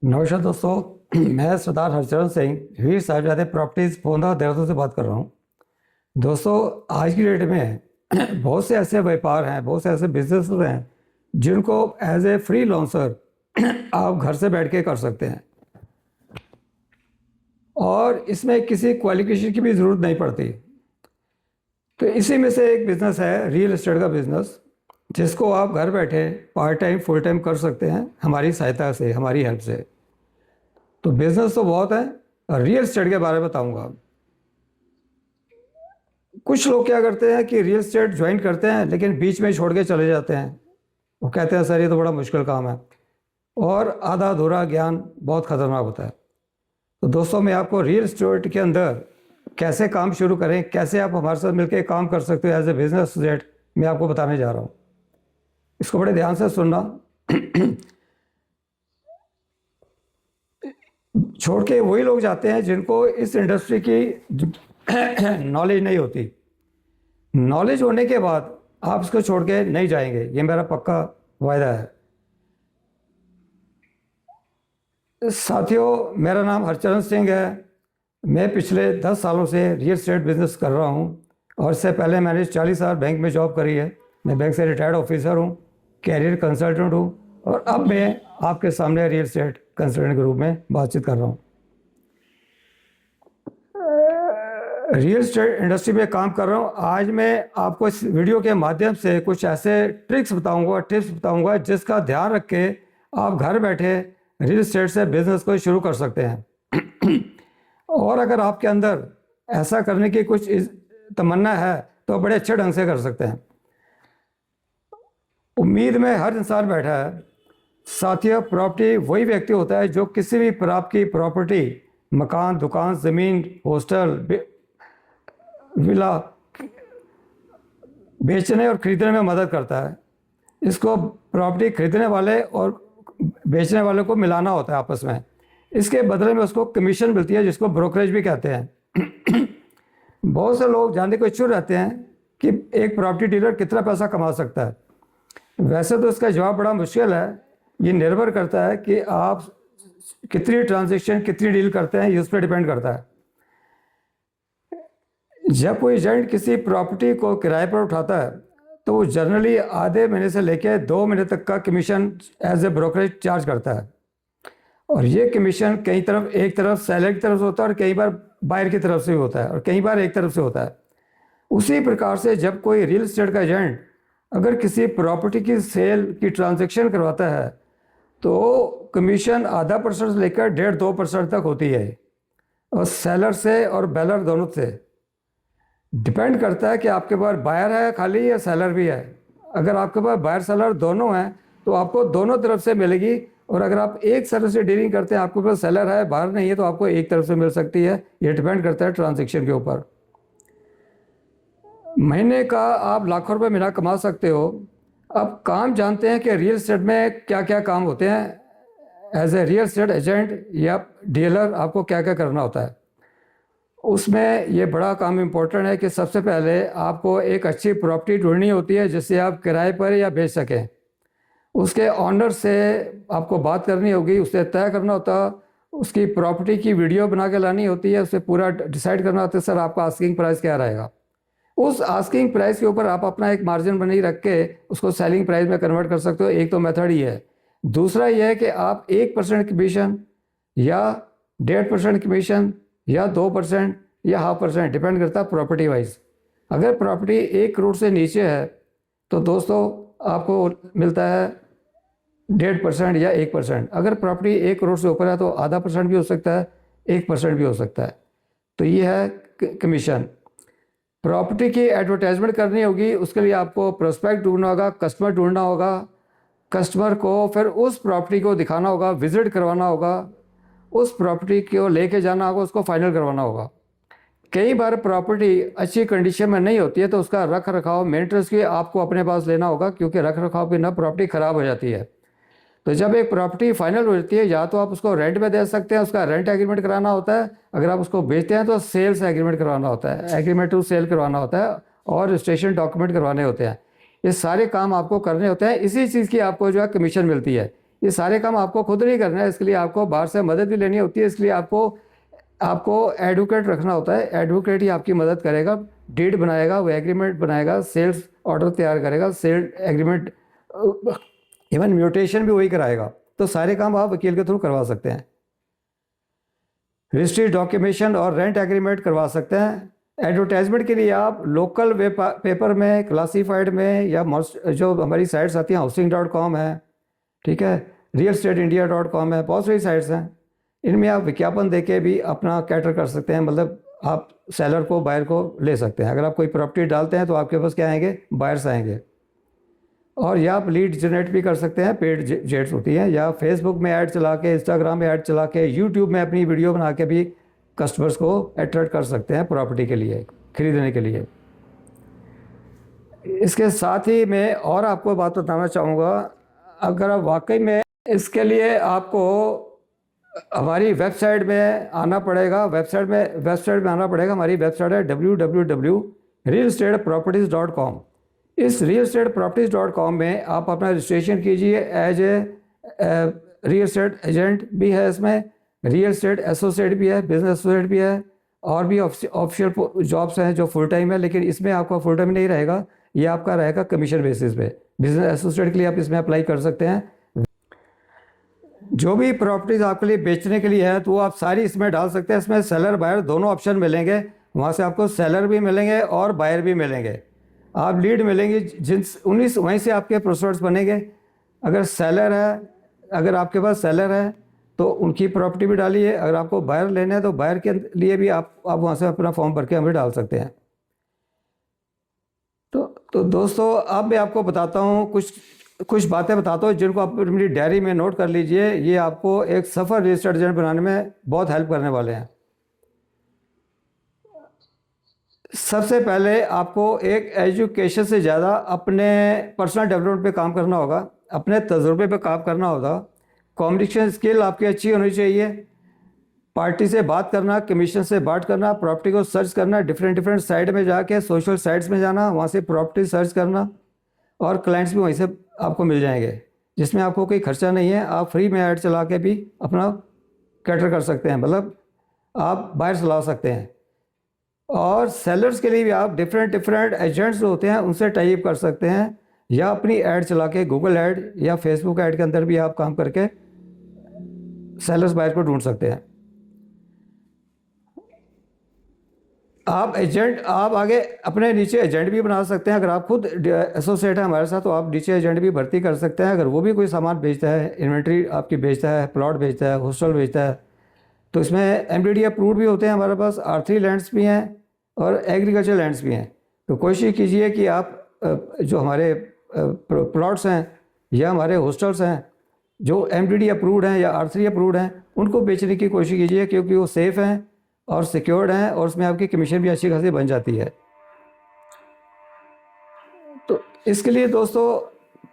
नमस्कार दोस्तों, मैं सरदार हरचरण सिंह वीर साहिबजादे प्रॉपर्टीज़ पोंदा देहरादून से बात कर रहा हूँ। दोस्तों, आज की डेट में बहुत से ऐसे व्यापार हैं, बहुत से ऐसे बिजनेस हैं जिनको एज ए फ्री लॉन्सर आप घर से बैठ के कर सकते हैं और इसमें किसी क्वालिफिकेशन की भी ज़रूरत नहीं पड़ती। तो इसी में से एक बिज़नेस है रियल एस्टेट का बिज़नेस, जिसको आप घर बैठे पार्ट टाइम फुल टाइम कर सकते हैं हमारी सहायता से, हमारी हेल्प से। तो बिज़नेस तो बहुत है और रियल एस्टेट के बारे में बताऊंगा। कुछ लोग क्या करते हैं कि रियल एस्टेट ज्वाइन करते हैं लेकिन बीच में छोड़ के चले जाते हैं। वो कहते हैं सर ये तो बड़ा मुश्किल काम है, और आधा अधूरा ज्ञान बहुत ख़तरनाक होता है। तो दोस्तों, मैं आपको रियल एस्टेट के अंदर कैसे काम शुरू करें, कैसे आप हमारे साथ मिलकर काम कर सकते हो एज ए बिजनेस एस्टेट, मैं आपको बताने जा रहा हूँ। इसको बड़े ध्यान से सुनना। छोड़ के वही लोग जाते हैं जिनको इस इंडस्ट्री की नॉलेज नहीं होती। नॉलेज होने के बाद आप इसको छोड़ के नहीं जाएंगे, ये मेरा पक्का वायदा है। साथियों, मेरा नाम हरचरण सिंह है। मैं पिछले 10 सालों से रियल एस्टेट बिजनेस कर रहा हूँ और इससे पहले मैंने 40 साल बैंक में जॉब करी है। मैं बैंक से रिटायर्ड ऑफिसर हूँ, कैरियर कंसल्टेंट हूँ, और अब मैं आपके सामने रियल एस्टेट कंसल्टेंट के रूप में बातचीत कर रहा हूँ। रियल एस्टेट इंडस्ट्री में काम कर रहा हूँ। आज मैं आपको इस वीडियो के माध्यम से कुछ ऐसे टिप्स बताऊंगा जिसका ध्यान रख के आप घर बैठे रियल एस्टेट से बिजनेस को शुरू कर सकते हैं। और अगर आपके अंदर ऐसा करने की कुछ तमन्ना है तो बड़े अच्छे ढंग से कर सकते हैं। उम्मीद में हर इंसान बैठा है। साथियों, प्रॉपर्टी वही व्यक्ति होता है जो किसी भी आपकी प्रॉपर्टी, मकान, दुकान, ज़मीन, हॉस्टल, विला बेचने और खरीदने में मदद करता है। इसको प्रॉपर्टी खरीदने वाले और बेचने वाले को मिलाना होता है आपस में। इसके बदले में उसको कमीशन मिलती है, जिसको ब्रोकरेज भी कहते हैं। बहुत से लोग जानने को इच्छुक रहते हैं कि एक प्रॉपर्टी डीलर कितना पैसा कमा सकता है। वैसे तो इसका जवाब बड़ा मुश्किल है। ये निर्भर करता है कि आप कितनी ट्रांजैक्शन, कितनी डील करते हैं, ये उस पर डिपेंड करता है। जब कोई एजेंट किसी प्रॉपर्टी को किराए पर उठाता है तो वो जनरली आधे महीने से लेकर 2 महीने तक का commission as a brokerage charge करता है। और ये कमीशन कई तरफ, एक तरफ सेलर की तरफ से होता है और कई बार बायर की तरफ से भी होता है, और कई बार एक तरफ से होता है। उसी प्रकार से जब कोई रियल एस्टेट का एजेंट अगर किसी प्रॉपर्टी की सेल की ट्रांजैक्शन करवाता है तो कमीशन आधा % से लेकर 1.5-2% तक होती है, और सेलर से और बेलर दोनों से। डिपेंड करता है कि आपके पास बायर है खाली या सेलर भी है। अगर आपके पास बायर सेलर दोनों हैं तो आपको दोनों तरफ से मिलेगी, और अगर आप एक तरफ से डीलिंग करते हैं, आपके पास सेलर है, बायर नहीं है, तो आपको एक तरफ से मिल सकती है। ये डिपेंड करता है ट्रांजैक्शन के ऊपर। महीने का आप लाखों रुपए महीना कमा सकते हो। अब काम जानते हैं कि रियल एस्टेट में क्या क्या काम होते हैं। As a real estate agent या डीलर आपको क्या क्या करना होता है। उसमें ये बड़ा काम इम्पोर्टेंट है कि सबसे पहले आपको एक अच्छी प्रॉपर्टी ढूंढनी होती है जिससे आप किराए पर या बेच सकें। उसके ऑनर से आपको बात करनी होगी, उससे तय करना होता, उसकी प्रॉपर्टी की वीडियो बना के लानी होती है, उससे पूरा डिसाइड करना होता है सर आपका आस्किंग प्राइस क्या रहेगा। उस आस्किंग प्राइस के ऊपर आप अपना एक मार्जिन बनी रख के उसको सेलिंग प्राइस में कन्वर्ट कर सकते हो। एक तो मेथड ही है। दूसरा यह है कि आप 1% कमीशन या 1.5% कमीशन या 2% या 0.5%, डिपेंड करता है प्रॉपर्टी वाइज। अगर प्रॉपर्टी 1 करोड़ से नीचे है तो दोस्तों आपको मिलता है 1.5% या 1%। अगर प्रॉपर्टी 1 करोड़ से ऊपर है तो आधा % भी हो सकता है, 1% भी हो सकता है। तो ये है कमीशन। प्रॉपर्टी की एडवर्टाइजमेंट करनी होगी, उसके लिए आपको प्रोस्पेक्ट ढूंढना होगा, कस्टमर ढूंढना होगा। कस्टमर को फिर उस प्रॉपर्टी को दिखाना होगा, विजिट करवाना होगा, उस प्रॉपर्टी को लेके जाना होगा, उसको फाइनल करवाना होगा। कई बार प्रॉपर्टी अच्छी कंडीशन में नहीं होती है तो उसका रख रखाव, मेंटेनेंस की आपको अपने पास लेना होगा, क्योंकि रख रखाव बिना प्रॉपर्टी ख़राब हो जाती है। तो जब एक प्रॉपर्टी फाइनल हो जाती है, या तो आप उसको रेंट पे दे सकते हैं, उसका रेंट एग्रीमेंट कराना होता है। अगर आप उसको बेचते हैं तो सेल्स एग्रीमेंट करवाना होता है, एग्रीमेंट टू सेल करवाना होता है, और रजिस्ट्रेशन डॉक्यूमेंट करवाने होते हैं। ये सारे काम आपको करने होते हैं। इसी चीज़ की आपको जो है कमीशन मिलती है। ये सारे काम आपको खुद नहीं करना है, इसके लिए आपको बाहर से मदद भी लेनी होती है। इसलिए आपको एडवोकेट रखना होता है। एडवोकेट ही आपकी मदद करेगा, डीड बनाएगा, वो एग्रीमेंट बनाएगा, सेल्स ऑर्डर तैयार करेगा, सेल एग्रीमेंट, इवन म्यूटेशन भी वही कराएगा। तो सारे काम आप वकील के थ्रू करवा सकते हैं। रजिस्ट्री डॉक्यूमेंटेशन और रेंट एग्रीमेंट करवा सकते हैं। एडवर्टाइजमेंट के लिए आप लोकल पेपर में, क्लासीफाइड में, या जो हमारी साइट्स आती हैं हाउसिंग.com है, ठीक है, realestateIndia.com है, बहुत सारी साइट्स हैं, इनमें आप विज्ञापन देके भी अपना कैटर कर सकते हैं। मतलब आप सेलर को, बायर को ले सकते हैं। अगर आप कोई प्रॉपर्टी डालते हैं तो आपके पास क्या आएंगे, बायर्स आएंगे। और या आप लीड जनरेट भी कर सकते हैं, पेड जेट्स होती हैं, या फेसबुक में ऐड चला के, इंस्टाग्राम में ऐड चला के, यूट्यूब में अपनी वीडियो बना के भी कस्टमर्स को अट्रैक्ट कर सकते हैं प्रॉपर्टी के लिए, खरीदने के लिए। इसके साथ ही मैं और आपको बात बताना चाहूँगा, अगर आप वाकई में, इसके लिए आपको हमारी वेबसाइट में आना पड़ेगा। वेबसाइट में आना पड़ेगा। हमारी वेबसाइट है www.realestateproperties.com। इस realestateproperties.com में आप अपना रजिस्ट्रेशन कीजिए। As a real estate agent भी है इसमें, रियल एस्टेट एसोसिएट भी है, बिजनेस एसोसिएट भी है, और भी ऑफिशियल जॉब्स हैं जो फुल टाइम है। लेकिन इसमें आपका फुल टाइम नहीं रहेगा, ये आपका रहेगा कमीशन बेसिस पे। बिजनेस एसोसिएट के लिए आप इसमें अप्लाई कर सकते हैं। जो भी प्रॉपर्टीज़ आपके लिए बेचने के लिए है तो वो आप सारी इसमें डाल सकते हैं। इसमें सेलर बायर दोनों ऑप्शन मिलेंगे। वहाँ से आपको सेलर भी मिलेंगे और बायर भी मिलेंगे। आप लीड मिलेंगे वहीं से आपके प्रोस्पेक्टस बनेंगे। अगर सेलर है, अगर आपके पास सेलर है तो उनकी प्रॉपर्टी भी डालिए। अगर आपको बायर लेना है तो बायर के लिए भी आप वहाँ से अपना फॉर्म भर के हमें डाल सकते हैं। तो दोस्तों, अब मैं आपको बताता हूँ, कुछ बातें बताता हूँ जिनको आप मेरी डायरी में नोट कर लीजिए। ये आपको एक सफ़र रजिस्टर्ड एजेंट बनाने में बहुत हेल्प करने वाले हैं। सबसे पहले आपको एक एजुकेशन से ज़्यादा अपने पर्सनल डेवलपमेंट पे काम करना होगा, अपने तजुर्बे पे काम करना होगा। कम्युनिकेशन स्किल आपकी अच्छी होनी चाहिए। पार्टी से बात करना, कमीशन से बात करना, प्रॉपर्टी को सर्च करना, डिफरेंट साइट में जाके, सोशल साइट्स में जाना, वहाँ से प्रॉपर्टी सर्च करना, और क्लाइंट्स भी वहीं से आपको मिल जाएंगे, जिसमें आपको कोई खर्चा नहीं है। आप फ्री में ऐड चला के भी अपना कैटर कर सकते हैं, मतलब आप बायर्स ला सकते हैं। और सेलर्स के लिए भी आप डिफरेंट एजेंट्स जो होते हैं उनसे टाई अप कर सकते हैं, या अपनी ऐड चला के गूगल ऐड या फेसबुक ऐड के अंदर भी आप काम करके सेलर्स बायर को ढूंढ सकते हैं। आप आगे अपने नीचे एजेंट भी बना सकते हैं। अगर आप खुद एसोसिएट है हमारे साथ तो आप नीचे एजेंट भी भर्ती कर सकते हैं। अगर वो भी कोई सामान बेचता है, इन्वेंट्री आपकी बेचता है, प्लॉट बेचता है, हॉस्टल बेचता है, तो इसमें MDD अप्रूव्ड भी होते हैं हमारे पास, R3 लैंड्स भी हैं और एग्रीकल्चर लैंड्स भी हैं। तो कोशिश कीजिए कि आप जो हमारे प्लॉट्स हैं या हमारे हॉस्टल्स हैं जो MDD अप्रूव्ड हैं या R3 अप्रूव्ड हैं, उनको बेचने की कोशिश कीजिए, क्योंकि वो सेफ़ हैं और सिक्योर्ड हैं, और उसमें आपकी कमीशन भी अच्छी खासी बन जाती है। तो इसके लिए दोस्तों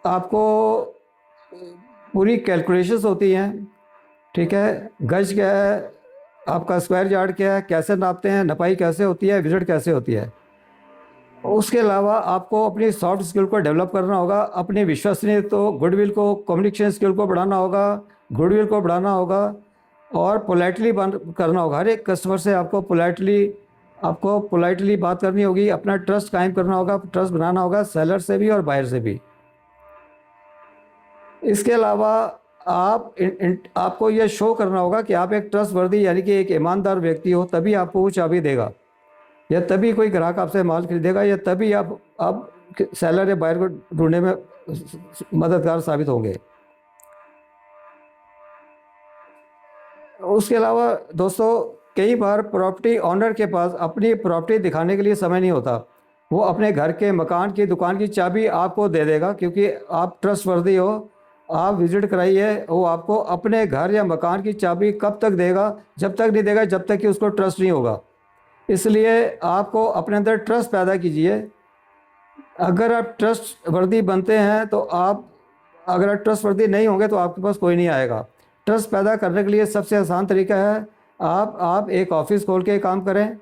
आपको पूरी कैलकुलेशंस होती हैं, ठीक है। गज क्या है, आपका स्क्वायर यार्ड क्या है, कैसे नापते हैं, नपाई कैसे होती है, विजिट कैसे होती है। उसके अलावा आपको अपनी सॉफ्ट स्किल को डेवलप करना होगा, अपनी विश्वसनीयता, तो गुडविल को, कम्युनिकेशन स्किल को बढ़ाना होगा, गुडविल को बढ़ाना होगा, और पोलाइटली करना होगा। हर एक कस्टमर से आपको पोलाइटली बात करनी होगी, अपना ट्रस्ट कायम करना होगा, ट्रस्ट बनाना होगा, सेलर से भी और बायर से भी। इसके अलावा आपको यह शो करना होगा कि आप एक ट्रस्टवर्दी यानी कि एक ईमानदार व्यक्ति हो, तभी आपको वो चाबी देगा, या तभी कोई ग्राहक आपसे माल खरीदेगा, या तभी आप सेलर या बायर को ढूंढने में मददगार साबित होंगे। उसके अलावा दोस्तों, कई बार प्रॉपर्टी ऑनर के पास अपनी प्रॉपर्टी दिखाने के लिए समय नहीं होता। वो अपने घर के, मकान की, दुकान की चाबी आपको दे देगा, क्योंकि आप ट्रस्टवर्दी हो। आप विज़िट कराइए, वो आपको अपने घर या मकान की चाबी कब तक देगा, जब तक नहीं देगा जब तक कि उसको ट्रस्ट नहीं होगा। इसलिए आपको अपने अंदर ट्रस्ट पैदा कीजिए। अगर आप ट्रस्टवर्दी बनते हैं तो अगर आप ट्रस्टवर्दी नहीं होंगे तो आपके पास कोई नहीं आएगा। ट्रस्ट पैदा करने के लिए सबसे आसान तरीका है, आप एक ऑफ़िस खोल के काम करें,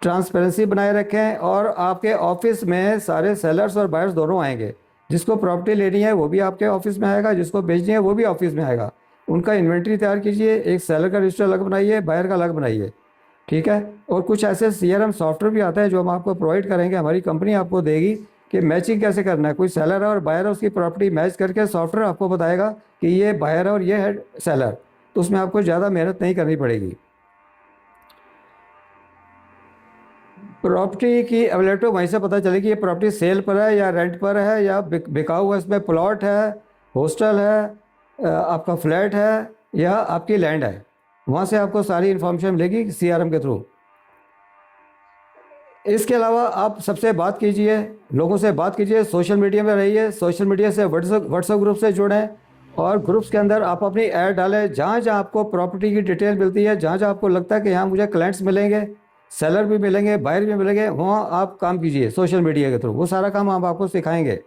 ट्रांसपेरेंसी बनाए रखें, और आपके ऑफिस में सारे सेलर्स और बायर्स दोनों आएंगे। जिसको प्रॉपर्टी लेनी है वो भी आपके ऑफिस में आएगा, जिसको बेचनी है वो भी ऑफिस में आएगा। उनका इन्वेंट्री तैयार कीजिए, एक सेलर का रजिस्टर अलग बनाइए, बायर का अलग बनाइए, ठीक है। और कुछ ऐसे CRM सॉफ्टवेयर भी आता है जो हम आपको प्रोवाइड करेंगे, हमारी कंपनी आपको देगी कि मैचिंग कैसे करना है। कोई सेलर है और बायर है, उसकी प्रॉपर्टी मैच करके सॉफ्टवेयर आपको बताएगा कि ये बायर है और ये है सेलर, तो उसमें आपको ज़्यादा मेहनत नहीं करनी पड़ेगी। प्रॉपर्टी की अवेलेबिलिटी वहीं से पता चलेगी ये प्रॉपर्टी सेल पर है या रेंट पर है या बिका हुआ, इसमें प्लॉट है, हॉस्टल है, आपका फ्लैट है या आपकी लैंड है। वहाँ से आपको सारी इन्फॉर्मेशन मिलेगी CRM के थ्रू। इसके अलावा आप सबसे बात कीजिए, लोगों से बात कीजिए, सोशल मीडिया में रहिए, सोशल मीडिया से व्हाट्सएप ग्रुप से जुड़ें और ग्रुप्स के अंदर आप अपनी ऐड डालें। जहाँ जहाँ आपको प्रॉपर्टी की डिटेल मिलती है, जहाँ जहाँ आपको लगता है कि यहाँ मुझे क्लाइंट्स मिलेंगे, सेलर भी मिलेंगे, बायर भी मिलेंगे, वहाँ आप काम कीजिए सोशल मीडिया के थ्रू। वो सारा काम हम आपको सिखाएंगे।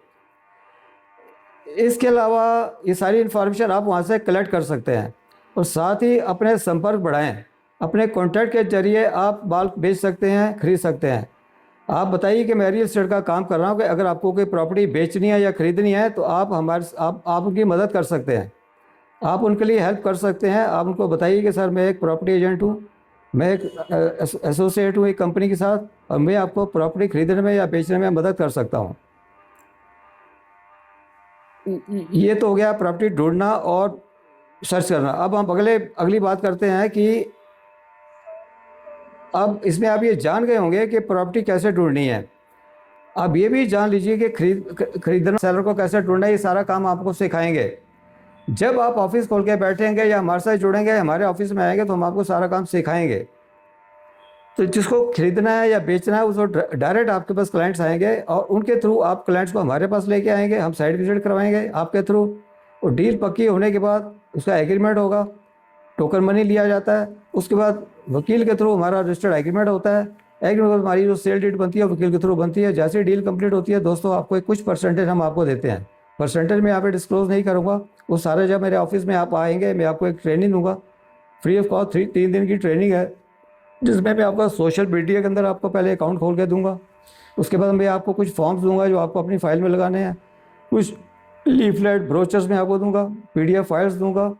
इसके अलावा ये सारी इन्फॉर्मेशन आप वहाँ से कलेक्ट कर सकते हैं और साथ ही अपने संपर्क बढ़ाएं। अपने कॉन्टैक्ट के जरिए आप माल बेच सकते हैं, खरीद सकते हैं। आप बताइए कि मैं रियल एस्टेट का काम कर रहा हूँ, कि अगर आपको कोई प्रॉपर्टी बेचनी है या ख़रीदनी है तो आप आप उनकी मदद कर सकते हैं, आप उनके लिए हेल्प कर सकते हैं। आप उनको बताइए कि सर मैं एक प्रॉपर्टी एजेंट हूँ, मैं एक एसोसिएट हूँ एक कंपनी के साथ और मैं आपको प्रॉपर्टी खरीदने में या बेचने में मदद कर सकता हूँ। ये तो हो गया प्रॉपर्टी ढूंढना और सर्च करना। अब हम अगली बात करते हैं कि अब इसमें आप ये जान गए होंगे कि प्रॉपर्टी कैसे ढूंढनी है। अब ये भी जान लीजिए कि खरीदना, सेलर को कैसे ढूंढना है, ये सारा काम आपको सिखाएंगे। जब आप ऑफिस खोल के बैठेंगे या हमारे साथ जुड़ेंगे, हमारे ऑफिस में आएंगे तो हम आपको सारा काम सिखाएंगे। तो जिसको खरीदना है या बेचना है उसको डायरेक्ट आपके पास क्लाइंट्स आएंगे और उनके थ्रू आप क्लाइंट्स को हमारे पास लेके आएंगे, हम साइट विजिट करवाएंगे आपके थ्रू। और डील पक्की होने के बाद उसका एग्रीमेंट होगा, टोकन मनी लिया जाता है। उसके बाद वकील के थ्रू हमारा रजिस्टर्ड एग्रीमेंट होता है। एग्रीमेंट हमारी जो सेल डीड बनती है वकील के थ्रू बनती है। जैसे डील कंप्लीट होती है दोस्तों, आपको एक कुछ परसेंटेज हम आपको देते हैं। परसेंटेज में यहाँ पे डिस्क्लोज नहीं करूँगा, वो सारे जब मेरे ऑफिस में आप आएंगे मैं आपको एक ट्रेनिंग दूंगा, फ्री ऑफ कॉस्ट 3 दिन की ट्रेनिंग है, जिसमें मैं आपका सोशल मीडिया के अंदर आपको पहले अकाउंट खोल के दूंगा। उसके बाद मैं आपको कुछ फॉर्म्स दूंगा जो आपको अपनी फाइल में लगाने हैं, कुछ लीफलेट ब्रोचर्स में आपको दूंगा, PDF फाइल्स दूंगा।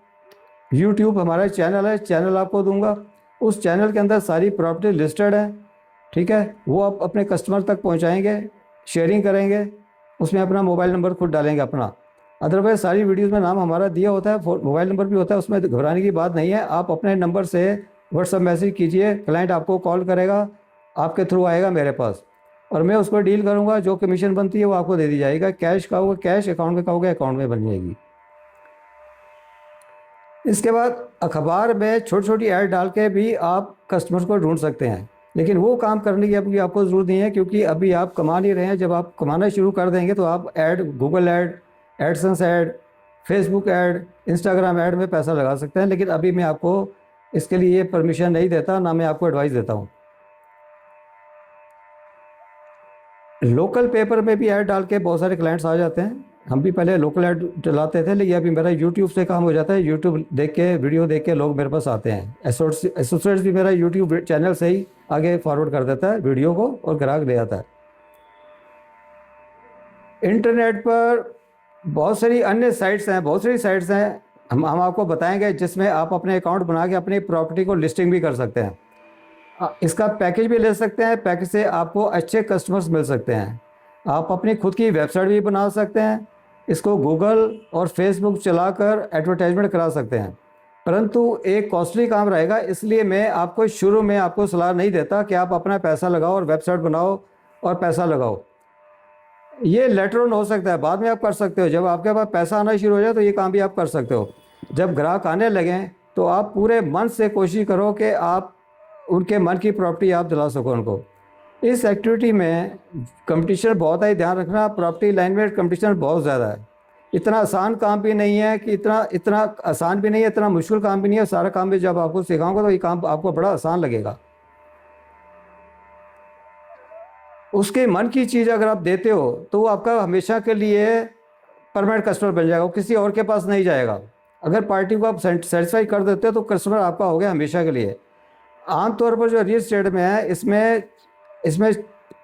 YouTube हमारा चैनल है, चैनल आपको दूंगा। उस चैनल के अंदर सारी प्रॉपर्टी लिस्टेड है, ठीक है। वो आप अपने कस्टमर तक पहुंचाएंगे, शेयरिंग करेंगे, उसमें अपना मोबाइल नंबर खुद डालेंगे अपना। अदरवाइज सारी वीडियोस में नाम हमारा दिया होता है, मोबाइल नंबर भी होता है, उसमें घबराने की बात नहीं है। आप अपने नंबर से व्हाट्सएप मैसेज कीजिए, क्लाइंट आपको कॉल करेगा, आपके थ्रू आएगा मेरे पास और मैं उसको डील करूँगा। जो कमीशन बनती है वो आपको दे दी जाएगा। कैश का होगा कैश, अकाउंट में कहोगे अकाउंट में बन जाएगी। इसके बाद अखबार में छोटी छोटी ऐड डाल के भी आप कस्टमर्स को ढूंढ सकते हैं, लेकिन वो काम करने की अभी आपको ज़रूरत नहीं है क्योंकि अभी आप कमा नहीं रहे हैं। जब आप कमाना शुरू कर देंगे तो आप add, Google add, AdSense add, Facebook ad, Instagram add में पैसा लगा सकते हैं। लेकिन अभी मैं आपको इसके लिए परमिशन नहीं देता, ना मैं आपको एडवाइस देता हूँ। लोकल पेपर में भी ऐड डाल के बहुत सारे क्लाइंट्स आ जाते हैं। हम भी पहले लोकल ऐड चलाते थे, लेकिन अभी मेरा यूट्यूब से काम हो जाता है। यूट्यूब देख के, वीडियो देख के लोग मेरे पास आते हैं। एसोसिएट्स भी मेरा यूट्यूब चैनल से ही आगे फॉरवर्ड कर देता है वीडियो को और ग्राहक ले आता है। इंटरनेट पर बहुत सारी अन्य साइट्स हैं, बहुत सारी साइट्स हैं, हम आपको बताएंगे जिसमें आप अपने अकाउंट बना के अपनी प्रॉपर्टी को लिस्टिंग भी कर सकते हैं। इसका पैकेज भी ले सकते हैं, पैकेज से आपको अच्छे कस्टमर्स मिल सकते हैं। आप अपनी खुद की वेबसाइट भी बना सकते हैं, इसको गूगल और फेसबुक चलाकर एडवर्टाइजमेंट करा सकते हैं, परंतु एक कॉस्टली काम रहेगा। इसलिए मैं आपको शुरू में आपको सलाह नहीं देता कि आप अपना पैसा लगाओ और वेबसाइट बनाओ और पैसा लगाओ। ये लेटर ऑन हो सकता है, बाद में आप कर सकते हो। जब आपके पास पैसा आना शुरू हो जाए तो ये काम भी आप कर सकते हो। जब ग्राहक आने लगें तो आप पूरे मन से कोशिश करो कि आप उनके मन की प्रॉपर्टी आप दिला सको उनको। इस एक्टिविटी में कंपटीशन बहुत है, ध्यान रखना। प्रॉपर्टी लाइन में कंपटीशन बहुत ज़्यादा है। इतना आसान काम भी नहीं है कि इतना आसान भी नहीं है, इतना मुश्किल काम भी नहीं है। सारा काम भी जब आपको सिखाऊंगा तो ये काम आपको बड़ा आसान लगेगा। उसके मन की चीज़ अगर आप देते हो तो वो आपका हमेशा के लिए परमानेंट कस्टमर बन जाएगा, वो किसी और के पास नहीं जाएगा। अगर पार्टी को आप सेटिस्फाई कर देते हो तो कस्टमर आपका हो गया हमेशा के लिए। आमतौर पर जो रियल एस्टेट में है,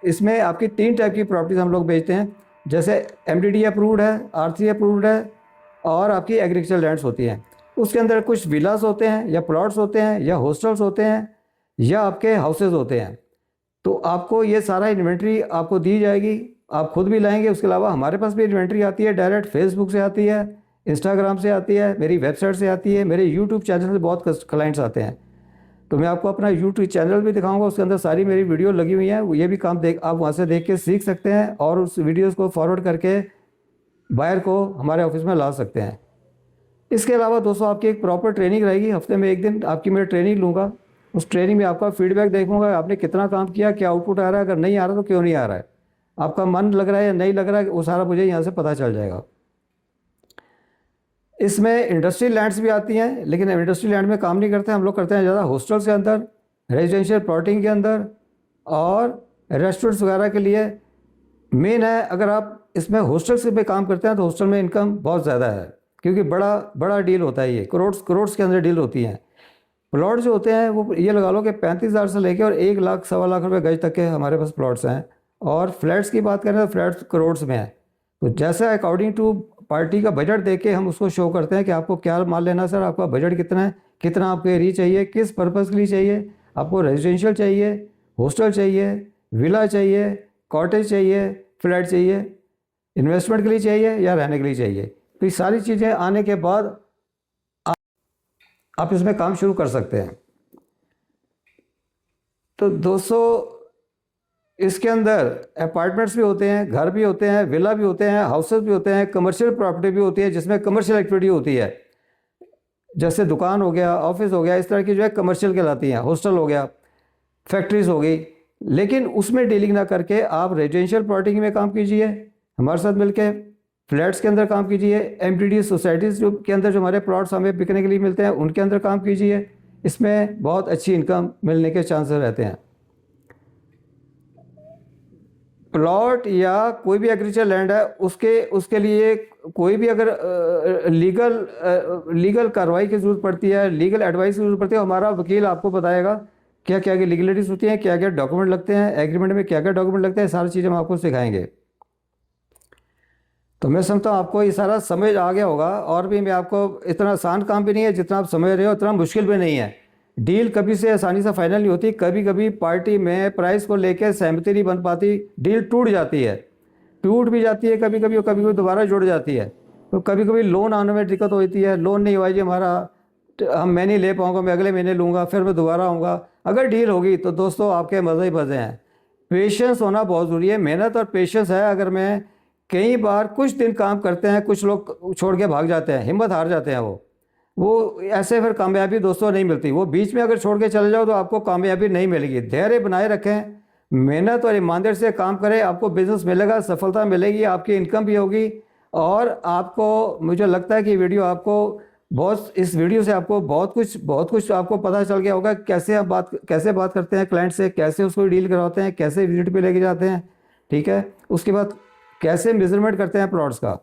इसमें आपकी 3 टाइप की प्रॉपर्टीज़ हम लोग बेचते हैं। जैसे MDD अप्रूव्ड है, R3 अप्रूव्ड है, और आपकी एग्रीकल्चर लैंड्स होती हैं। उसके अंदर कुछ विलास होते हैं या प्लॉट्स होते हैं या हॉस्टल्स होते हैं या आपके हाउसेज होते हैं। तो आपको ये सारा इन्वेंट्री आपको दी जाएगी, आप खुद भी लाएंगे। उसके अलावा हमारे पास भी इन्वेंट्री आती है, डायरेक्ट फेसबुक से आती है, इंस्टाग्राम से आती है, मेरी वेबसाइट से आती है, मेरे यूट्यूब चैनल से बहुत क्लाइंट्स आते हैं। तो मैं आपको अपना यूट्यूब चैनल भी दिखाऊंगा, उसके अंदर सारी मेरी वीडियो लगी हुई हैं। ये भी काम आप वहाँ से देख के सीख सकते हैं और उस वीडियोज़ को फॉरवर्ड करके बायर को हमारे ऑफिस में ला सकते हैं। इसके अलावा दोस्तों आपकी एक प्रॉपर ट्रेनिंग रहेगी, हफ्ते में एक दिन आपकी मैं ट्रेनिंग लूँगा। उस ट्रेनिंग में आपका फीडबैक देखूंगा, आपने कितना काम किया, क्या आउटपुट आ रहा है, अगर नहीं आ रहा तो क्यों नहीं आ रहा है, आपका मन लग रहा है या नहीं लग रहा है, वो सारा मुझे यहाँ से पता चल जाएगा। इसमें इंडस्ट्रियल लैंड्स भी आती हैं, लेकिन इंडस्ट्रियल लैंड में काम नहीं करते हम लोग, करते हैं ज़्यादा हॉस्टल्स के अंदर, रेजिडेंशियल प्लॉटिंग के अंदर और रेस्टोरेंट्स वगैरह के लिए मेन है। अगर आप इसमें हॉस्टल्स में काम करते हैं तो हॉस्टल में इनकम बहुत ज़्यादा है, क्योंकि बड़ा बड़ा डील होता है, ये करोड़ के अंदर डील होती हैं। प्लॉट जो होते हैं वो ये लगा लो कि 35,000 से लेकर और 1 लाख सवा लाख रुपए गज तक के हमारे पास प्लॉट्स हैं। और फ्लैट्स की बात करें तो फ्लैट्स करोड़ में हैं। तो जैसा अकॉर्डिंग टू पार्टी का बजट देख के हम उसको शो करते हैं कि आपको क्या माल लेना सर, आपका बजट कितना है, कितना आपको एरिया चाहिए, किस पर्पज़ के लिए चाहिए, आपको रेजिडेंशियल चाहिए, हॉस्टल चाहिए, विला चाहिए, कॉटेज चाहिए, फ्लैट चाहिए, इन्वेस्टमेंट के लिए चाहिए या रहने के लिए चाहिए। तो ये सारी चीज़ें आने के बाद आप इसमें काम शुरू कर सकते हैं। तो दोस्तों इसके अंदर अपार्टमेंट्स भी होते हैं, घर भी होते हैं, विला भी होते हैं, हाउसेस भी होते हैं, कमर्शियल प्रॉपर्टी भी होती है जिसमें कमर्शियल एक्टिविटी होती है, जैसे दुकान हो गया, ऑफिस हो गया, इस तरह की जो है कमर्शियल कहलाती हैं। हॉस्टल हो गया, फैक्ट्रीज हो गई। लेकिन उसमें डीलिंग ना करके आप रेजिडेंशियल प्लॉटिंग में काम कीजिए हमारे साथ मिलकर, फ्लैट्स के अंदर काम कीजिए, MDD सोसाइटीज़ जो के अंदर जो हमारे प्लॉट्स हमें बिकने के लिए मिलते हैं उनके अंदर काम कीजिए। इसमें बहुत अच्छी इनकम मिलने के चांसेस रहते हैं। प्लॉट या कोई भी एग्रीकल्चर लैंड है उसके लिए कोई भी अगर लीगल कार्रवाई की ज़रूरत पड़ती है, लीगल एडवाइस की ज़रूरत पड़ती है, हमारा वकील आपको बताएगा क्या क्या लीगलिटीज़ होती हैं, क्या क्या डॉक्यूमेंट लगते हैं, एग्रीमेंट में क्या क्या डॉक्यूमेंट लगते हैं, सारी चीज़ें हम आपको सिखाएंगे। तो मैं समझता हूँ आपको ये सारा समझ आ गया होगा। और भी मैं आपको, इतना आसान काम भी नहीं है जितना आप समझ रहे हो, इतना मुश्किल भी नहीं है। डील कभी से आसानी से फाइनल नहीं होती, कभी कभी पार्टी में प्राइस को लेकर सहमति नहीं बन पाती, डील टूट जाती है, टूट भी जाती है कभी कभी, और कभी कभी दोबारा जुड़ जाती है। तो कभी कभी लोन आने में दिक्कत होती है, लोन नहीं हुआ जी हमारा, मैं नहीं ले पाऊँगा, मैं अगले महीने लूँगा, फिर मैं दोबारा आऊँगा। अगर डील होगी तो दोस्तों आपके मज़े ही मज़े हैं। पेशेंस होना बहुत ज़रूरी है, मेहनत और पेशेंस है। अगर मैं कई बार कुछ दिन काम करते हैं, कुछ लोग छोड़ के भाग जाते हैं, हिम्मत हार जाते हैं, वो ऐसे फिर कामयाबी दोस्तों नहीं मिलती। वो बीच में अगर छोड़ के चले जाओ तो आपको कामयाबी नहीं मिलेगी। धैर्य बनाए रखें, मेहनत और ईमानदारी से काम करें, आपको बिजनेस मिलेगा, सफलता मिलेगी, आपकी इनकम भी होगी। और आपको, मुझे लगता है कि वीडियो आपको इस वीडियो से आपको बहुत कुछ आपको पता चल गया होगा, कैसे बात करते हैं क्लाइंट से, कैसे उसको डील करवाते हैं, कैसे विजिट पे लेके जाते हैं, ठीक है। उसके बाद कैसे मेजरमेंट करते हैं प्लॉट्स का,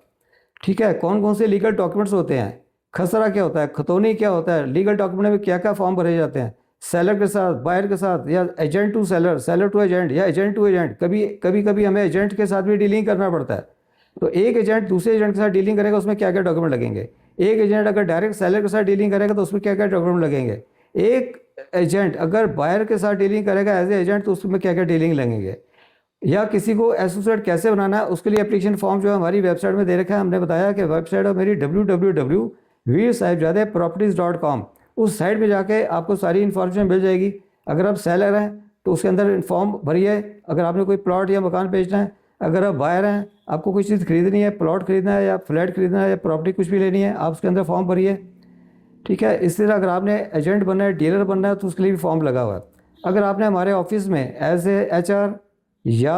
ठीक है। कौन कौन से लीगल डॉक्यूमेंट्स होते हैं, खसरा क्या होता है, खतौनी क्या होता है, लीगल डॉक्यूमेंट में क्या क्या फॉर्म भरे जाते हैं, सेलर के साथ, बायर के साथ, या agent to seller, seller to agent, या एजेंट टू एजेंट। कभी हमें एजेंट के साथ भी डीलिंग करना पड़ता है। तो एक एजेंट दूसरे एजेंट के साथ डीलिंग करेगा, उसमें क्या क्या डॉक्यूमेंट लगेंगे। एक एजेंट अगर डायरेक्ट सेलर के साथ डीलिंग करेगा तो उसमें क्या क्या डॉक्यूमेंट लगेंगे। एक एजेंट अगर बायर के साथ डीलिंग करेगा एज ए एजेंट तो उसमें क्या क्या डीलिंग लगेंगे। या किसी को एसोसिएट कैसे बनाना है, उसके लिए एप्लीकेशन फॉर्म जो है हमारी वेबसाइट में दे रखा है। हमने बताया कि वेबसाइट है मेरी www.veersahibzade.properties.com। उस साइट पे जाके आपको सारी इन्फॉर्मेशन मिल जाएगी। अगर आप सेलर हैं तो उसके अंदर फॉर्म भरिए, अगर आपने कोई प्लॉट या मकान बेचना है। अगर आप बायर हैं, आपको कोई चीज़ खरीदनी है, प्लॉट खरीदना है या फ्लैट खरीदना है या प्रॉपर्टी कुछ भी लेनी है, आप उसके अंदर फॉर्म भरिए, ठीक है। इस तरह अगर आपने एजेंट बनना है, डीलर बनना है तो उसके लिए भी फॉर्म लगा हुआ है। अगर आपने हमारे ऑफिस में एज ए HR या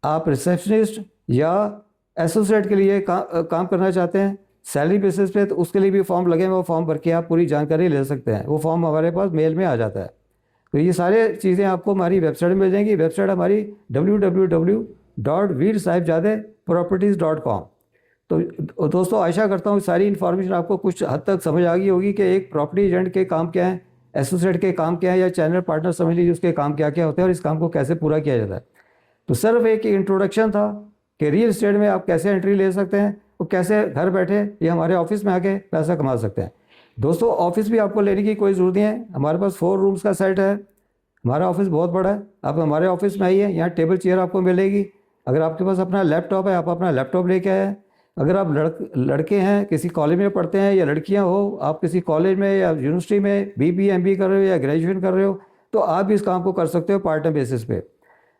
आप रिसेप्शनिस्ट या एसोसिएट के लिए काम करना चाहते हैं सैलरी बेसिस पे, तो उसके लिए भी फॉर्म लगे हैं। वो फॉर्म भर के आप पूरी जानकारी ले सकते हैं। वो फॉर्म हमारे पास मेल में आ जाता है। तो ये सारे चीज़ें आपको हमारी वेबसाइट में मिल जाएंगी। वेबसाइट हमारी www.veersahibzadeproperties.com। तो दोस्तों आशा करता हूँ सारी इन्फॉर्मेशन आपको कुछ हद तक समझ आ गई होगी कि एक प्रॉपर्टी एजेंट के काम क्या है, एसोसिएट के काम क्या है, या चैनल पार्टनर समझ लीजिए उसके काम क्या क्या होते हैं और इस काम को कैसे पूरा किया जाता है। तो सिर्फ एक इंट्रोडक्शन था कि रियल एस्टेट में आप कैसे एंट्री ले सकते हैं और कैसे घर बैठे या हमारे ऑफिस में आके पैसा कमा सकते हैं। दोस्तों ऑफिस भी आपको लेने की कोई ज़रूरत नहीं है, हमारे पास 4 रूम्स का सेट है, हमारा ऑफिस बहुत बड़ा है। आप हमारे ऑफिस में आइए, यहाँ टेबल चेयर आपको मिलेगी। अगर आपके पास अपना लैपटॉप है, आप अपना लैपटॉप लेके आए। अगर आप लड़के हैं, किसी कॉलेज में पढ़ते हैं, या लड़कियां हो, आप किसी कॉलेज में या यूनिवर्सिटी में BBA MBA कर रहे हो या ग्रेजुएशन कर रहे हो, तो आप भी इस काम को कर सकते हो पार्ट टाइम बेसिस पे।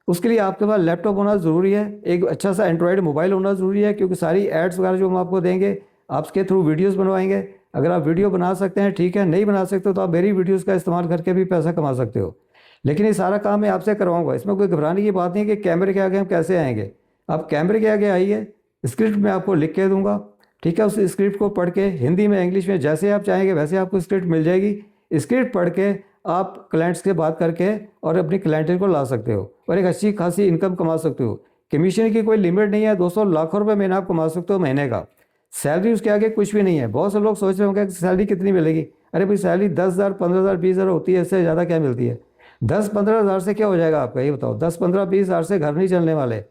उसके लिए आपके पास लैपटॉप होना ज़रूरी है, एक अच्छा सा एंड्रॉयड मोबाइल होना ज़रूरी है, क्योंकि सारी एड्स वगैरह जो हम आपको देंगे आपके थ्रू वीडियोज़ बनवाएंगे। अगर आप वीडियो बना सकते हैं ठीक है, नहीं बना सकते तो आप मेरी वीडियोज़ का इस्तेमाल करके भी पैसा कमा सकते हो। लेकिन ये सारा काम मैं आपसे करवाऊंगा, इसमें कोई घबराने की बात नहीं है कि कैमरे के आगे हम कैसे आएंगे। आप कैमरे के आगे आइए, स्क्रिप्ट मैं आपको लिख के दूंगा, ठीक है। उस स्क्रिप्ट को पढ़ के हिंदी में इंग्लिश में जैसे आप चाहेंगे वैसे आपको स्क्रिप्ट मिल जाएगी। स्क्रिप्ट पढ़ के आप क्लाइंट्स से बात करके और अपनी क्लाइंटेल को ला सकते हो और एक अच्छी खासी इनकम कमा सकते हो। कमीशन की कोई लिमिट नहीं है दोस्तों, लाखों रुपये महीना आप कमा सकते हो महीने का। सैलरी उसके आगे कुछ भी नहीं है। बहुत से लोग सोच रहे होंगे कि सैलरी कितनी मिलेगी। अरे भाई सैलरी 10,000 15,000 20,000 होती है, इससे ज़्यादा क्या मिलती है। 10-15 हज़ार से क्या हो जाएगा आपका, ये बताओ। 10-15-20 हज़ार से घर नहीं चलने वाले,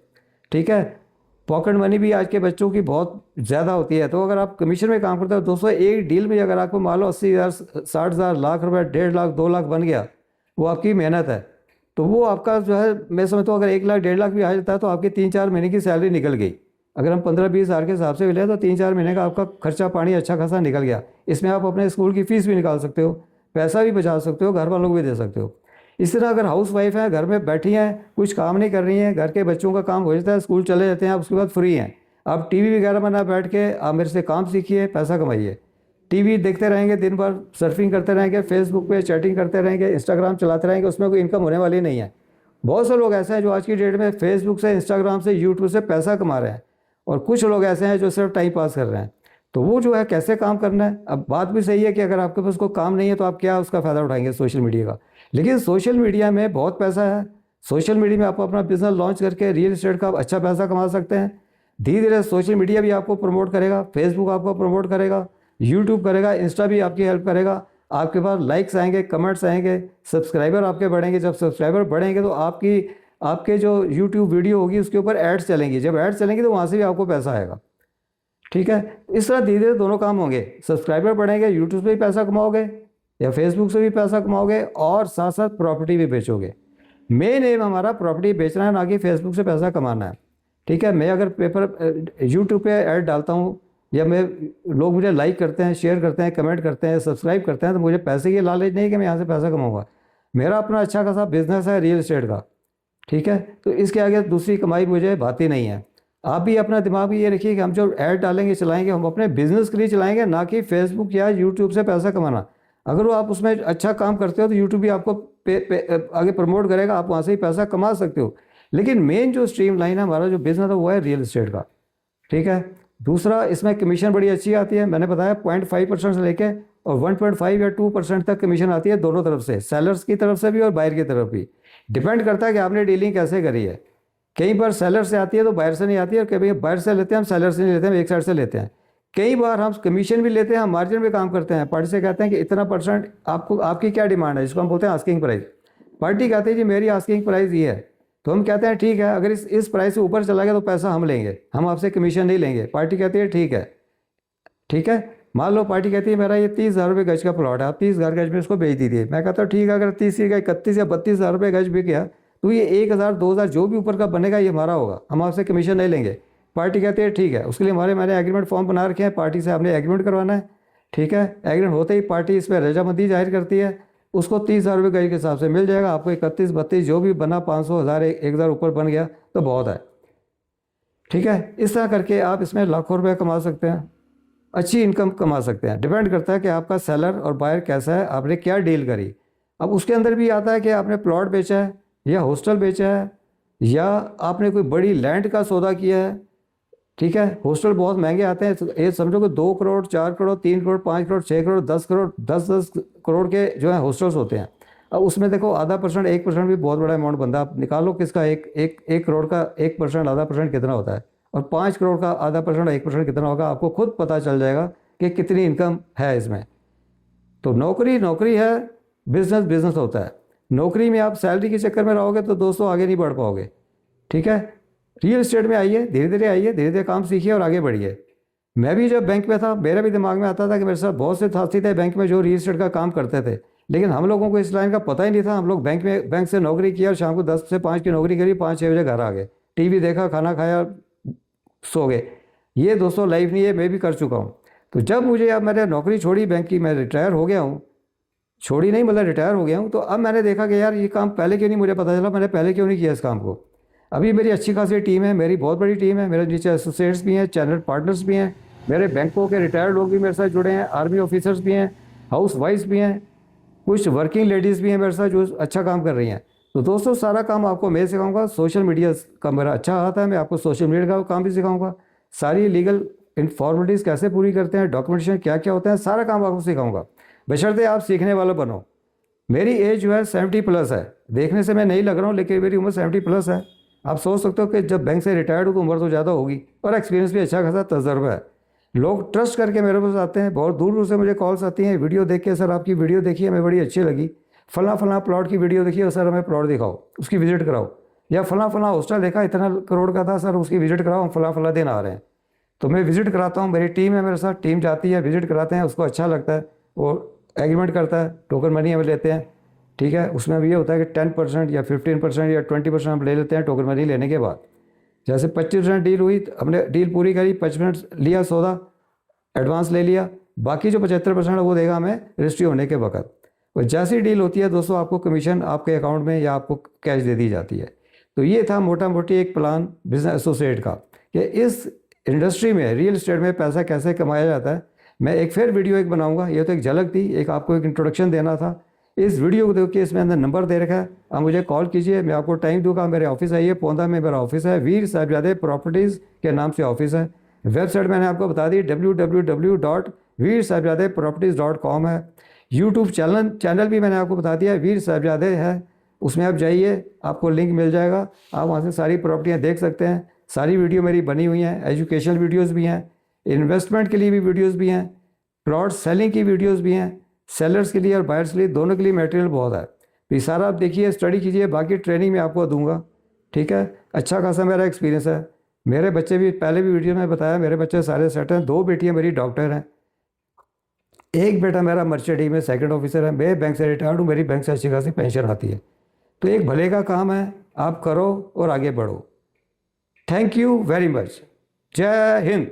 ठीक है। पॉकेट मनी भी आज के बच्चों की बहुत ज़्यादा होती है। तो अगर आप कमीशन में काम करते हो दोस्तों, एक डील में अगर आपको मान लो 80,000 60,000 लाख रुपए, 1.5 लाख 2 लाख बन गया, वो आपकी मेहनत है। तो वो आपका जो है, मैं समझता हूँ अगर 1 लाख 1.5 लाख भी आ जाता है तो आपकी 3-4 महीने की सैलरी निकल गई। अगर हम 15-20 हज़ार के हिसाब से मिले तो 3-4 महीने का आपका खर्चा पानी अच्छा खासा निकल गया। इसमें आप अपने स्कूल की फ़ीस भी निकाल सकते हो, पैसा भी बचा सकते हो, घर वालों को भी दे सकते हो। इस तरह अगर हाउस वाइफ है, घर में बैठी हैं, कुछ काम नहीं कर रही हैं, घर के बच्चों का काम हो जाता है, स्कूल चले जाते हैं, आप उसके बाद फ्री हैं, आप टीवी वगैरह में ना बैठ के आप मेरे से काम सीखिए, पैसा कमाइए। टीवी देखते रहेंगे, दिन भर सर्फिंग करते रहेंगे, फेसबुक पे चैटिंग करते रहेंगे, इंस्टाग्राम चलाते रहेंगे, उसमें कोई इनकम होने वाली नहीं है। बहुत से लोग ऐसे हैं जो आज की डेट में फेसबुक से, इंस्टाग्राम से, यूट्यूब से पैसा कमा रहे हैं, और कुछ लोग ऐसे हैं जो सिर्फ टाइम पास कर रहे हैं। तो वो जो है कैसे काम करना है। अब बात भी सही है कि अगर आपके पास कोई काम नहीं है तो आप क्या उसका फ़ायदा उठाएंगे सोशल मीडिया का। लेकिन सोशल मीडिया में बहुत पैसा है। सोशल मीडिया में आप अपना बिजनेस लॉन्च करके रियल एस्टेट का अच्छा पैसा कमा सकते हैं। धीरे धीरे सोशल मीडिया भी आपको प्रमोट करेगा, फेसबुक आपको प्रमोट करेगा, यूट्यूब करेगा, इंस्टा भी आपकी हेल्प करेगा। आपके पास लाइक्स आएंगे, कमेंट्स आएंगे, सब्सक्राइबर आपके बढ़ेंगे। जब सब्सक्राइबर बढ़ेंगे तो आपके जो यूट्यूब वीडियो होगी उसके ऊपर एड्स चलेंगी। जब एड्स चलेंगी तो वहाँ से भी आपको पैसा आएगा, ठीक है। इस तरह धीरे धीरे दोनों काम होंगे, सब्सक्राइबर बढ़ेंगे, यूट्यूब से भी पैसा कमाओगे या फेसबुक से भी पैसा कमाओगे, और साथ साथ प्रॉपर्टी भी बेचोगे। मेन एम हमारा प्रॉपर्टी बेचना है, ना कि फेसबुक से पैसा कमाना है, ठीक है। मैं अगर यूट्यूब पे ऐड डालता हूँ या लोग मुझे लाइक करते हैं, शेयर करते हैं, कमेंट करते हैं, सब्सक्राइब करते हैं, तो मुझे पैसे की लालच नहीं कि मैं यहाँ से पैसा कमाऊँगा। मेरा अपना अच्छा खासा बिजनेस है रियल एस्टेट का, ठीक है। तो इसके आगे दूसरी कमाई मुझे भाती नहीं है। आप भी अपना दिमाग में ये रखिए कि हम जो ऐड डालेंगे, चलाएंगे, हम अपने बिजनेस के लिए चलाएंगे, ना कि फेसबुक या यूट्यूब से पैसा कमाना। अगर वो आप उसमें अच्छा काम करते हो तो यूट्यूब भी आपको आगे प्रमोट करेगा, आप वहाँ से ही पैसा कमा सकते हो। लेकिन मेन जो स्ट्रीम लाइन है हमारा जो बिजनेस है वो है रियल एस्टेट का, ठीक है। दूसरा, इसमें कमीशन बड़ी अच्छी आती है। मैंने बताया 0.5% से लेके और 1.5 या 2% तक कमीशन आती है, दोनों तरफ से, सेलर्स की तरफ से भी और बायर की तरफ भी। डिपेंड करता है कि आपने डीलिंग कैसे करी है। कई बार सेलर से आती है तो बायर से नहीं आती है, और कभी बायर से लेते हैं, हम सेलर से नहीं लेते हैं, हम एक साइड से लेते हैं। कई बार हम कमीशन भी लेते हैं, हम मार्जिन भी काम करते हैं। पार्टी से कहते हैं कि इतना % आपको, आपकी क्या डिमांड है, जिसको हम बोलते हैं आस्किंग प्राइस। पार्टी कहते हैं जी मेरी आस्किंग प्राइस ये है, तो हम कहते हैं ठीक है, अगर इस प्राइस से ऊपर चला गया तो पैसा हम लेंगे, हम आपसे कमीशन नहीं लेंगे। पार्टी कहती है ठीक है, ठीक है। मान लो पार्टी कहती है मेरा ये 30,000 रुपये गज का प्लॉट है, आप 30,000 गज में इसको बेच दीजिए। मैं कहता हूँ ठीक है, अगर 30 या 31 या 32,000 रुपये गज बिक गया तो ये 1,000 2,000 जो भी ऊपर का बनेगा ये हमारा होगा, हम आपसे कमीशन नहीं लेंगे। पार्टी कहती है ठीक है। उसके लिए मैंने एग्रीमेंट फॉर्म बना रखे हैं, पार्टी से आपने एग्रीमेंट करवाना है, ठीक है। एग्रीमेंट होते ही पार्टी इस पर रजामंदी जाहिर करती है, उसको 30,000 रुपये गज के हिसाब से मिल जाएगा आपको। 31 32 जो भी बना, 500 1000 1,000 ऊपर बन गया तो बहुत है, ठीक है। इस तरह करके आप इसमें लाखों रुपये कमा सकते हैं, अच्छी इनकम कमा सकते हैं। डिपेंड करता है कि आपका सेलर और बायर कैसा है, आपने क्या डील करी। अब उसके अंदर भी आता है कि आपने प्लॉट बेचा है या हॉस्टल बेचा है या आपने कोई बड़ी लैंड का सौदा किया है, ठीक है। हॉस्टल बहुत महंगे आते हैं, ये समझो कि 2 करोड़ 4 करोड़ 3 करोड़ 5 करोड़ 6 करोड़ 10 करोड़ 10 करोड़ के जो है हॉस्टल्स होते हैं। अब उसमें देखो आधा % 1% भी बहुत बड़ा अमाउंट बनता है। आप निकालो किसका एक करोड़ का 1% आधा % कितना होता है, और 5 करोड़ का आधा % 1% कितना होगा, आपको खुद पता चल जाएगा कि कितनी इनकम है इसमें। तो नौकरी है, बिजनेस होता है। नौकरी में आप सैलरी के चक्कर में रहोगे तो दोस्तों आगे नहीं बढ़ पाओगे, ठीक है। रियल एस्टेट में आइए, धीरे धीरे आइए, धीरे धीरे काम सीखिए और आगे बढ़िए। मैं भी जब बैंक में था, मेरे भी दिमाग में आता था कि मेरे साथ बहुत से साथी थे बैंक में जो रियल एस्टेट का काम करते थे, लेकिन हम लोगों को इस लाइन का पता ही नहीं था। हम लोग बैंक से नौकरी किया और शाम को 10 से 5 की नौकरी करी, 5-6 बजे घर आ गए, टीवी देखा, खाना खाया, सो गए। ये दोस्तों लाइफ नहीं है, मैं भी कर चुका हूँ। तो जब मुझे, अब मैंने नौकरी छोड़ी बैंक की, मैं रिटायर हो गया हूँ, छोड़ी नहीं मतलब रिटायर हो गया हूँ, तो अब मैंने देखा कि यार ये काम पहले क्यों नहीं मुझे पता चला, मैंने पहले क्यों नहीं किया इस काम को। अभी मेरी अच्छी खासी टीम है, मेरी बहुत बड़ी टीम है, मेरे नीचे एसोसिएट्स भी हैं, चैनल पार्टनर्स भी हैं, मेरे बैंकों के रिटायर्ड लोग भी मेरे साथ जुड़े हैं, आर्मी ऑफिसर्स भी हैं, हाउस वाइफ्स भी हैं, कुछ वर्किंग लेडीज़ भी हैं मेरे साथ जो अच्छा काम कर रही हैं। तो दोस्तों सारा काम आपको मैं सिखाऊंगा। सोशल मीडिया का मेरा अच्छा हाथ है, मैं आपको सोशल मीडिया का काम भी सिखाऊंगा। सारी लीगल इनफॉर्मेलिटीज़ कैसे पूरी करते हैं, डॉक्यूमेंटेशन क्या क्या होता है, सारा काम आपको सिखाऊंगा, बशर्ते आप सीखने वाला बनो। मेरी एज जो है 70+ है, देखने से मैं नहीं लग रहा हूँ, लेकिन मेरी उम्र 70+ है। आप सोच सकते हो कि जब बैंक से रिटायर्ड हो तो उम्र तो ज़्यादा होगी, और एक्सपीरियंस भी अच्छा खासा तजर्बा है। लोग ट्रस्ट करके मेरे पास आते हैं, बहुत दूर दूर से मुझे कॉल्स आती हैं, वीडियो देख के, सर आपकी वीडियो देखी हमें बड़ी अच्छी लगी, फला प्लॉट की वीडियो देखी और सर हमें प्लॉट दिखाओ, उसकी विजिट कराओ, या फला हॉस्टल देखा इतना करोड़ का था सर, उसकी विजिट कराओ, हम फला दिन आ रहे हैं। तो मैं विजिट कराता हूँ, मेरी टीम है मेरे साथ, टीम जाती है, विजिट कराते हैं, उसको अच्छा लगता है, वो एग्रीमेंट करता है, टोकन मनी हमें लेते हैं, ठीक है। उसमें भी ये होता है कि 10% या 15% या 20% हम ले लेते हैं टोकन मनी लेने के बाद। जैसे 25% डील हुई, हमने डील पूरी करी, 25% लिया सौदा, एडवांस ले लिया, बाकी जो 75% है वो देगा हमें रजिस्ट्री होने के वक्त। और जैसी डील होती है दोस्तों, आपको कमीशन आपके अकाउंट में या आपको कैश दे दी जाती है। तो ये था मोटा मोटी एक प्लान बिजनेस एसोसिएट का, कि इस इंडस्ट्री में, रियल एस्टेट में पैसा कैसे कमाया जाता है। मैं एक फिर वीडियो एक बनाऊंगा, ये तो एक झलक थी, एक आपको एक इंट्रोडक्शन देना था। इस वीडियो को देख के इसमें अंदर नंबर दे रखा है, आप मुझे कॉल कीजिए, मैं आपको टाइम दूंगा। मेरे ऑफिस आइए, पौंदा में मेरा ऑफिस है, वीर साहिबजादे प्रॉपर्टीज़ के नाम से ऑफिस है। वेबसाइट मैंने आपको बता दी www.veersahibzadeproperties.com है। यूट्यूब चैनल भी मैंने आपको बता दिया, वीर साहिबजादे है, उसमें आप जाइए, आपको लिंक मिल जाएगा, आप वहाँ से सारी प्रॉपर्टियाँ देख सकते हैं। सारी वीडियो मेरी बनी हुई हैं, एजुकेशनल वीडियोज़ भी हैं, इन्वेस्टमेंट के लिए भी वीडियोज़ भी हैं, प्लॉट सेलिंग की वीडियोज़ भी हैं, सेलर्स के लिए और बायर्स के लिए, दोनों के लिए मटेरियल बहुत है। तो ये सारा आप देखिए, स्टडी कीजिए, बाकी ट्रेनिंग मैं आपको दूंगा, ठीक है। अच्छा खासा मेरा एक्सपीरियंस है, मेरे बच्चे भी, पहले भी वीडियो में बताया, मेरे बच्चे सारे सेट हैं, 2 बेटियां मेरी डॉक्टर हैं, एक बेटा मेरा मर्चेंट में सेकंड ऑफिसर है। मैं बैंक से रिटायर्ड हूँ, मेरी बैंक से अच्छी खासी पेंशन आती है। तो एक भले का काम है, आप करो और आगे बढ़ो। Thank you very much. जय हिंद।